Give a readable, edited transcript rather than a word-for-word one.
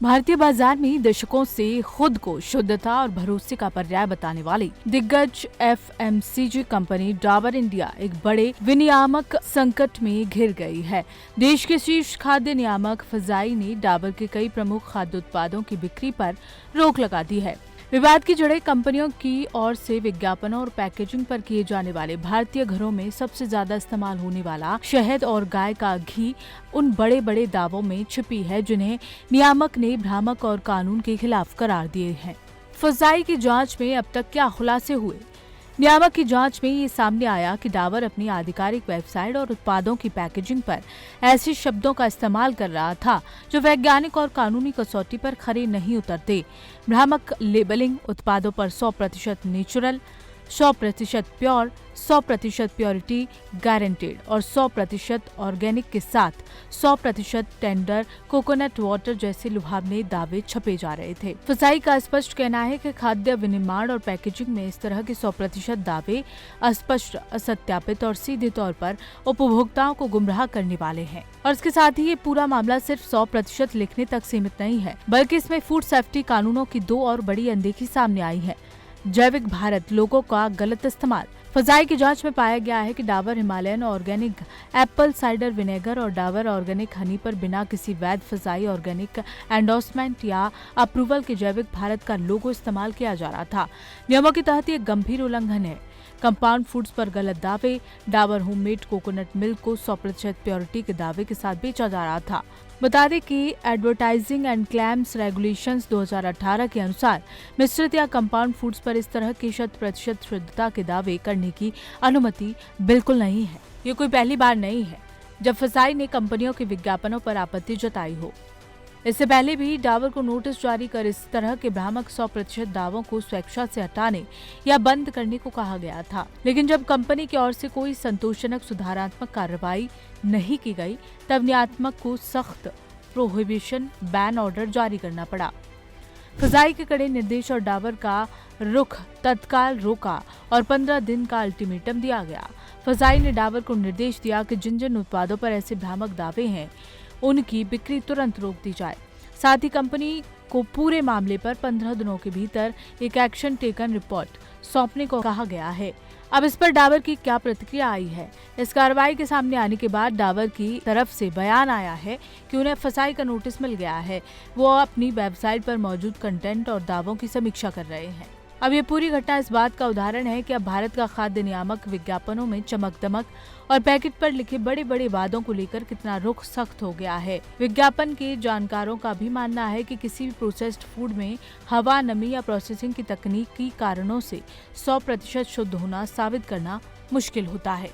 भारतीय बाजार में दशकों से खुद को शुद्धता और भरोसे का पर्याय बताने वाली दिग्गज एफएमसीजी कंपनी डाबर इंडिया एक बड़े विनियामक संकट में घिर गई है। देश के शीर्ष खाद्य नियामक फजाई ने डाबर के कई प्रमुख खाद्य उत्पादों की बिक्री पर रोक लगा दी है। विवाद की जड़ें कंपनियों की ओर से विज्ञापनों और पैकेजिंग पर किए जाने वाले भारतीय घरों में सबसे ज्यादा इस्तेमाल होने वाला शहद और गाय का घी उन बड़े बड़े दावों में छिपी है जिन्हें नियामक ने भ्रामक और कानून के खिलाफ करार दिए हैं। फजाई की जांच में अब तक क्या खुलासे हुए? नियामक की जांच में ये सामने आया कि डाबर अपनी आधिकारिक वेबसाइट और उत्पादों की पैकेजिंग पर ऐसे शब्दों का इस्तेमाल कर रहा था जो वैज्ञानिक और कानूनी कसौटी पर खरे नहीं उतरते। भ्रामक लेबलिंग, उत्पादों पर 100% नेचुरल, 100% प्योर, 100% प्योरिटी गारंटेड और 100% ऑर्गेनिक के साथ 100% टेंडर कोकोनट वाटर जैसे लुभावने दावे छपे जा रहे थे। फजाई का स्पष्ट कहना है कि खाद्य विनिर्माण और पैकेजिंग में इस तरह के 100% दावे अस्पष्ट, असत्यापित और सीधे तौर पर उपभोक्ताओं को गुमराह करने वाले हैं। और इसके साथ ही ये पूरा मामला सिर्फ 100% लिखने तक सीमित नहीं है, बल्कि इसमें फूड सेफ्टी कानूनों की दो और बड़ी अनदेखी सामने आई है। जैविक भारत लोगों का गलत इस्तेमाल। फजाई की जांच में पाया गया है कि Dabur Himalayan organic Apple cider vinegar और डाबर ऑर्गेनिक हनी पर बिना किसी वैध फजाई ऑर्गेनिक एंडोर्समेंट या अप्रूवल के जैविक भारत का लोगो इस्तेमाल किया जा रहा था। नियमों के तहत ये गंभीर उल्लंघन है। कंपाउंड फूड्स पर गलत दावे। डाबर होममेड कोकोनट मिल्क को 100% प्योरिटी के दावे के साथ बेचा जा रहा था। बता दें कि एडवर्टाइजिंग एंड क्लेम्स रेगुलेशंस 2018 के अनुसार मिश्रित या कंपाउंड फूड्स पर इस तरह की 100% शुद्धता के दावे करने की अनुमति बिल्कुल नहीं है। ये कोई पहली बार नहीं है जब फजाई ने कंपनियों के विज्ञापनों पर आपत्ति जताई हो। इससे पहले भी डाबर को नोटिस जारी कर इस तरह के भ्रामक 100% दावों को स्वेच्छा से हटाने या बंद करने को कहा गया था। लेकिन जब कंपनी की ओर से कोई संतोषजनक सुधारात्मक कार्रवाई नहीं की गई, तब नियामक को सख्त प्रोहिबिशन बैन ऑर्डर जारी करना पड़ा। फजाई के कड़े निर्देश और डाबर का रुख तत्काल रोका और 15 दिन का अल्टीमेटम दिया गया। फजाई ने डाबर को निर्देश दिया कि जिन जिन उत्पादों पर ऐसे भ्रामक दावे हैं उनकी बिक्री तुरंत रोक दी जाए। साथ ही कंपनी को पूरे मामले पर 15 दिनों के भीतर एक एक्शन टेकन रिपोर्ट सौंपने को कहा गया है। अब इस पर डाबर की क्या प्रतिक्रिया आई है? इस कार्रवाई के सामने आने के बाद डाबर की तरफ से बयान आया है कि उन्हें फजाई का नोटिस मिल गया है। वो अपनी वेबसाइट पर मौजूद कंटेंट और दावों की समीक्षा कर रहे हैं। अब ये पूरी घटना इस बात का उदाहरण है कि अब भारत का खाद्य नियामक विज्ञापनों में चमक दमक और पैकेट पर लिखे बड़े बड़े वादों को लेकर कितना रुख सख्त हो गया है। विज्ञापन के जानकारों का भी मानना है कि किसी भी प्रोसेस्ड फूड में हवा, नमी या प्रोसेसिंग की तकनीकी कारणों से 100% शुद्ध होना साबित करना मुश्किल होता है।